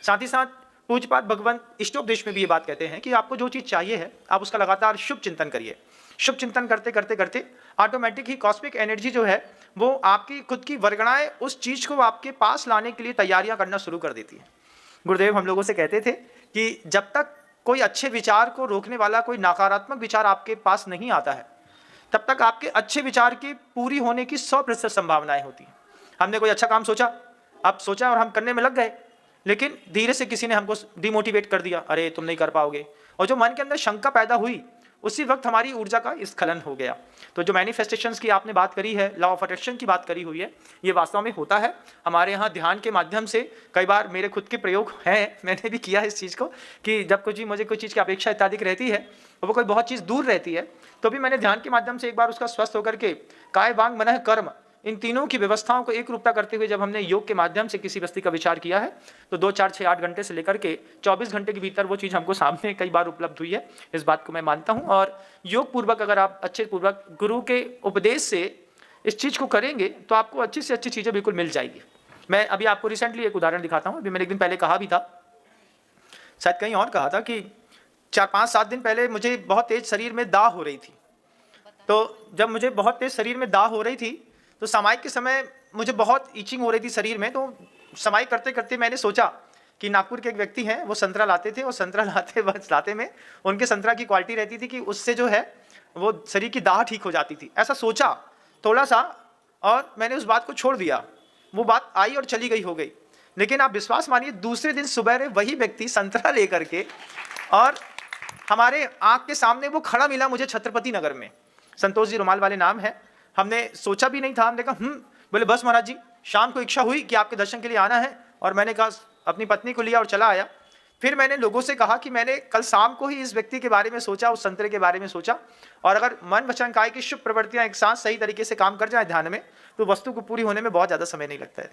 साथ ही साथ पूज्यपाद भगवान इष्टोपदेश में भी ये बात कहते हैं कि आपको जो चीज़ चाहिए है आप उसका लगातार शुभ चिंतन करिए। शुभ चिंतन करते करते करते ऑटोमेटिक ही कॉस्मिक एनर्जी जो है वो आपकी खुद की वर्गणाएं उस चीज़ को आपके पास लाने के लिए तैयारियां करना शुरू कर देती है। गुरुदेव हम लोगों से कहते थे कि जब तक कोई अच्छे विचार को रोकने वाला कोई नकारात्मक विचार आपके पास नहीं आता है तब तक आपके अच्छे विचार की पूरी होने की 100% संभावनाएं होती हैं। हमने कोई अच्छा काम सोचा, अब सोचा और हम करने में लग गए, लेकिन धीरे से किसी ने हमको डिमोटिवेट कर दिया, अरे तुम नहीं कर पाओगे, और जो मन के अंदर शंका पैदा हुई उसी वक्त हमारी ऊर्जा का स्खलन हो गया। तो जो मैनिफेस्टेशंस की आपने बात करी है, लॉ ऑफ अट्रैक्शन की बात करी हुई है, ये वास्तव में होता है। हमारे यहाँ ध्यान के माध्यम से कई बार मेरे खुद के प्रयोग हैं, मैंने भी किया है इस चीज़ को कि जब कुछ मुझे कोई चीज़ की अपेक्षा इत्यादि रहती है और वो कोई बहुत चीज़ दूर रहती है तो भी मैंने ध्यान के माध्यम से एक बार उसका स्वस्थ होकर के काय वांग मनः कर्म इन तीनों की व्यवस्थाओं को एक रूपता करते हुए जब हमने योग के माध्यम से किसी वस्तु का विचार किया है तो 2, 4, 6, 8 घंटे से लेकर के 24 घंटे के भीतर वो चीज़ हमको सामने कई बार उपलब्ध हुई है। इस बात को मैं मानता हूँ और योग पूर्वक अगर आप अच्छे पूर्वक गुरु के उपदेश से इस चीज़ को करेंगे तो आपको अच्छी से अच्छी चीज़ें बिल्कुल मिल जाएगी। मैं अभी आपको रिसेंटली एक उदाहरण दिखाता हूँ। अभी मैंने एक दिन पहले कहा भी था, शायद कहीं और कहा था कि 4, 5, 7 दिन पहले मुझे बहुत तेज शरीर में दाह हो रही थी। तो जब मुझे बहुत तेज शरीर में दाह हो रही थी तो सामायिक के समय मुझे बहुत ईचिंग हो रही थी शरीर में। तो सामायिक करते करते मैंने सोचा कि नागपुर के एक व्यक्ति हैं, वो संतरा लाते थे और संतरा लाते में उनके संतरा की क्वालिटी रहती थी कि उससे जो है वो शरीर की दाह ठीक हो जाती थी। ऐसा सोचा थोड़ा सा और मैंने उस बात को छोड़ दिया। वो बात आई और चली गई, हो गई। लेकिन आप विश्वास मानिए दूसरे दिन सुबह वही व्यक्ति संतरा लेकर के और हमारे आँख के सामने वो खड़ा मिला मुझे छत्रपति नगर में। संतोष जी रुमाल वाले नाम है। हमने सोचा भी नहीं था, हमने कहा बोले बस महाराज जी, शाम को इच्छा हुई कि आपके दर्शन के लिए आना है और मैंने कहा अपनी पत्नी को लिया और चला आया। फिर मैंने लोगों से कहा कि मैंने कल शाम को ही इस व्यक्ति के बारे में सोचा, उस संतरे के बारे में सोचा, और अगर मन वचन काया की शुभ प्रवृत्तियां एक साथ सही तरीके से काम कर जाए ध्यान में तो वस्तु को पूरी होने में बहुत ज़्यादा समय नहीं लगता है।